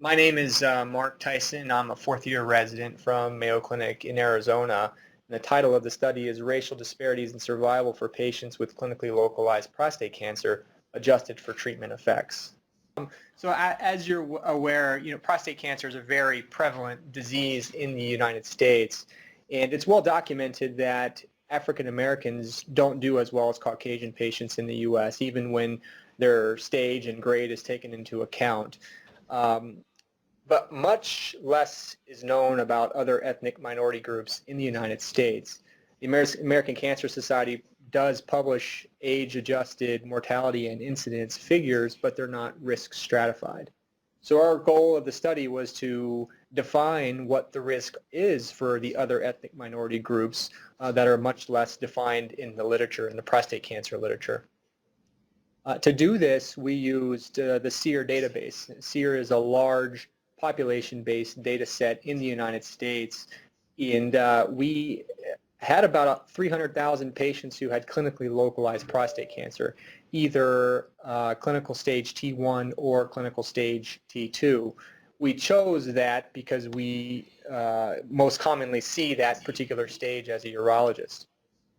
My name is Mark Tyson. I'm a fourth-year resident from Mayo Clinic in Arizona. And the title of the study is Racial Disparities in Survival for Patients with Clinically Localized Prostate Cancer Adjusted for Treatment Effects. As you're aware, prostate cancer is a very prevalent disease in the United States. And it's well documented that African Americans don't do as well as Caucasian patients in the U.S., even when their stage and grade is taken into account. But much less is known about other ethnic minority groups in the United States. The American Cancer Society does publish age-adjusted mortality and incidence figures, but they're not risk stratified. So our goal of the study was to define what the risk is for the other ethnic minority groups that are much less defined in the literature, in the prostate cancer literature. To do this, we used the SEER database. SEER is a large population-based data set in the United States, and we had about 300,000 patients who had clinically localized prostate cancer, either clinical stage T1 or clinical stage T2. We chose that because we most commonly see that particular stage as a urologist.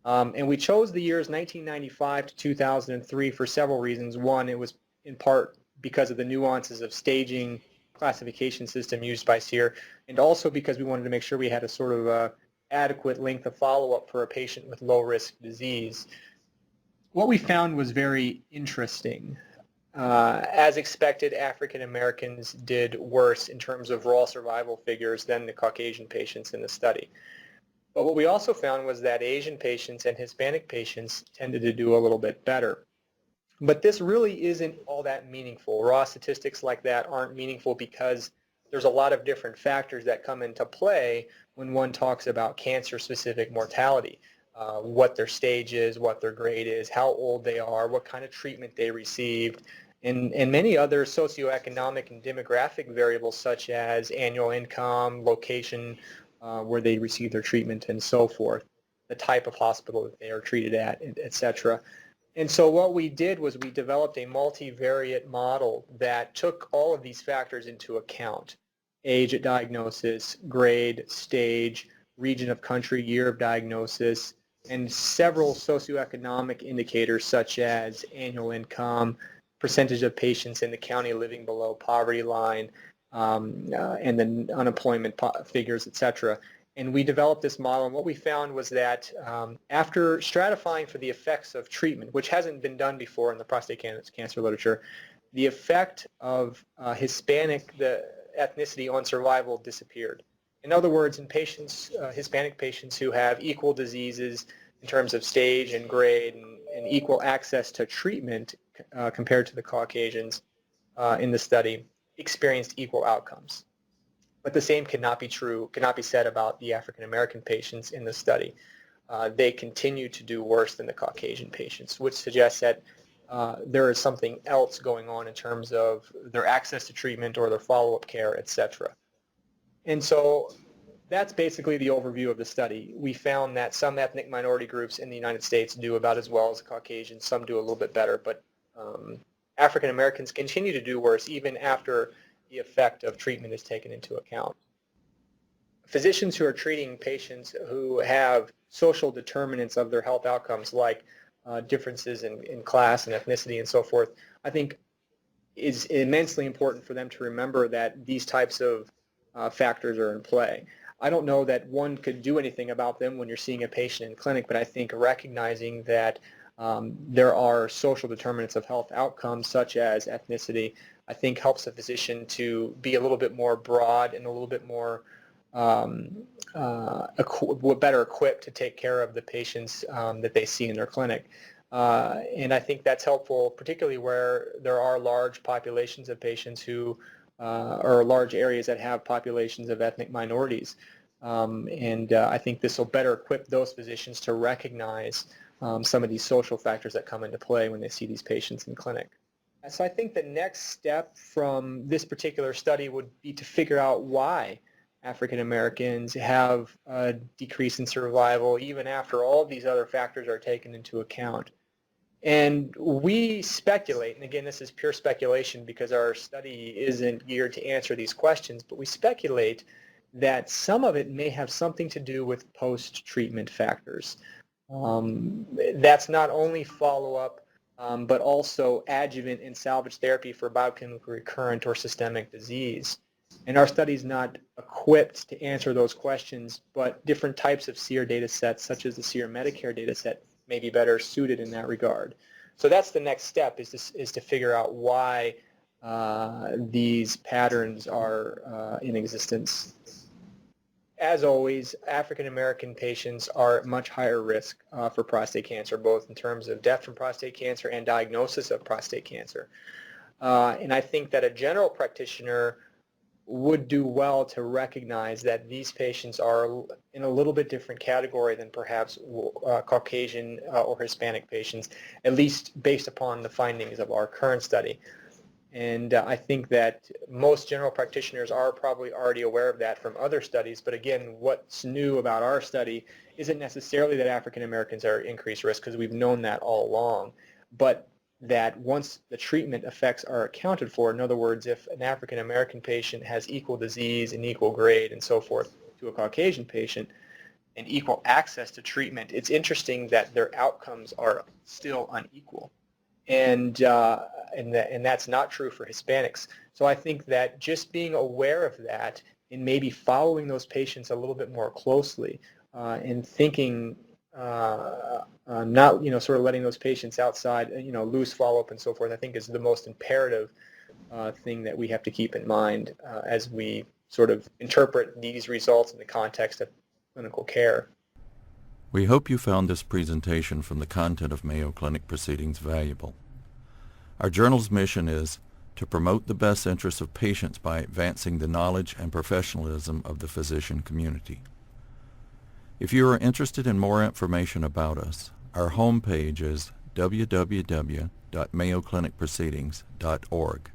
And we chose the years 1995 to 2003 for several reasons. One, it was in part because of the nuances of staging classification system used by SEER, and also because we wanted to make sure we had a sort of adequate length of follow-up for a patient with low-risk disease. What we found was very interesting. As expected, African Americans did worse in terms of raw survival figures than the Caucasian patients in the study. But what we also found was that Asian patients and Hispanic patients tended to do a little bit better. But this really isn't all that meaningful. Raw statistics like that aren't meaningful because there's a lot of different factors that come into play when one talks about cancer-specific mortality. What their stage is, what their grade is, how old they are, what kind of treatment they received, and many other socioeconomic and demographic variables such as annual income, location, where they receive their treatment, and so forth, the type of hospital that they are treated at, etc. And so what we did was we developed a multivariate model that took all of these factors into account: age at diagnosis, grade, stage, region of country, year of diagnosis, and several socioeconomic indicators such as annual income, percentage of patients in the county living below poverty line, and then unemployment figures, etc. And we developed this model, and what we found was that after stratifying for the effects of treatment, which hasn't been done before in the prostate cancer literature, the effect of the ethnicity on survival disappeared. In other words, in patients, Hispanic patients who have equal diseases in terms of stage and grade and equal access to treatment compared to the Caucasians in the study, experienced equal outcomes. But the same cannot be said about the African American patients in the study. They continue to do worse than the Caucasian patients, which suggests that there is something else going on in terms of their access to treatment or their follow-up care, etc. And so that's basically the overview of the study. We found that some ethnic minority groups in the United States do about as well as the Caucasians. Some do a little bit better, but African Americans continue to do worse even after the effect of treatment is taken into account. Physicians who are treating patients who have social determinants of their health outcomes, like differences in class and ethnicity and so forth, I think is immensely important for them to remember that these types of factors are in play. I don't know that one could do anything about them when you're seeing a patient in clinic, but I think recognizing that there are social determinants of health outcomes such as ethnicity, I think helps a physician to be a little bit more broad and a little bit more better equipped to take care of the patients that they see in their clinic. And I think that's helpful, particularly where there are large populations of patients who or large areas that have populations of ethnic minorities. I think this will better equip those physicians to recognize some of these social factors that come into play when they see these patients in clinic. So I think the next step from this particular study would be to figure out why African Americans have a decrease in survival even after all of these other factors are taken into account. And we speculate, and again, this is pure speculation because our study isn't geared to answer these questions, but we speculate that some of it may have something to do with post-treatment factors. That's not only follow-up, but also adjuvant and salvage therapy for biochemically recurrent or systemic disease. And our study is not equipped to answer those questions, but different types of SEER data sets, such as the SEER Medicare data set, may be better suited in that regard. So that's the next step, is to figure out why these patterns are in existence. As always, African American patients are at much higher risk for prostate cancer, both in terms of death from prostate cancer and diagnosis of prostate cancer. And I think that a general practitioner would do well to recognize that these patients are in a little bit different category than perhaps Caucasian or Hispanic patients, at least based upon the findings of our current study. And I think that most general practitioners are probably already aware of that from other studies, but again, what's new about our study isn't necessarily that African Americans are at increased risk, because we've known that all along, but that once the treatment effects are accounted for, in other words, if an African American patient has equal disease and equal grade and so forth to a Caucasian patient and equal access to treatment, it's interesting that their outcomes are still unequal. And that's not true for Hispanics. So I think that just being aware of that and maybe following those patients a little bit more closely and thinking not, sort of letting those patients outside, loose follow-up and so forth, I think is the most imperative thing that we have to keep in mind as we sort of interpret these results in the context of clinical care. We hope you found this presentation from the content of Mayo Clinic Proceedings valuable. Our journal's mission is to promote the best interests of patients by advancing the knowledge and professionalism of the physician community. If you are interested in more information about us, our homepage is www.mayoclinicproceedings.org.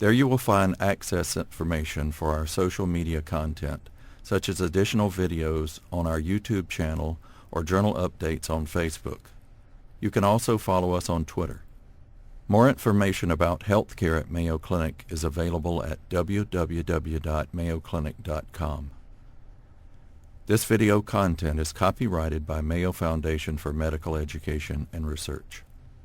There you will find access information for our social media content, such as additional videos on our YouTube channel or journal updates on Facebook. You can also follow us on Twitter. More information about healthcare at Mayo Clinic is available at www.mayoclinic.com. This video content is copyrighted by Mayo Foundation for Medical Education and Research.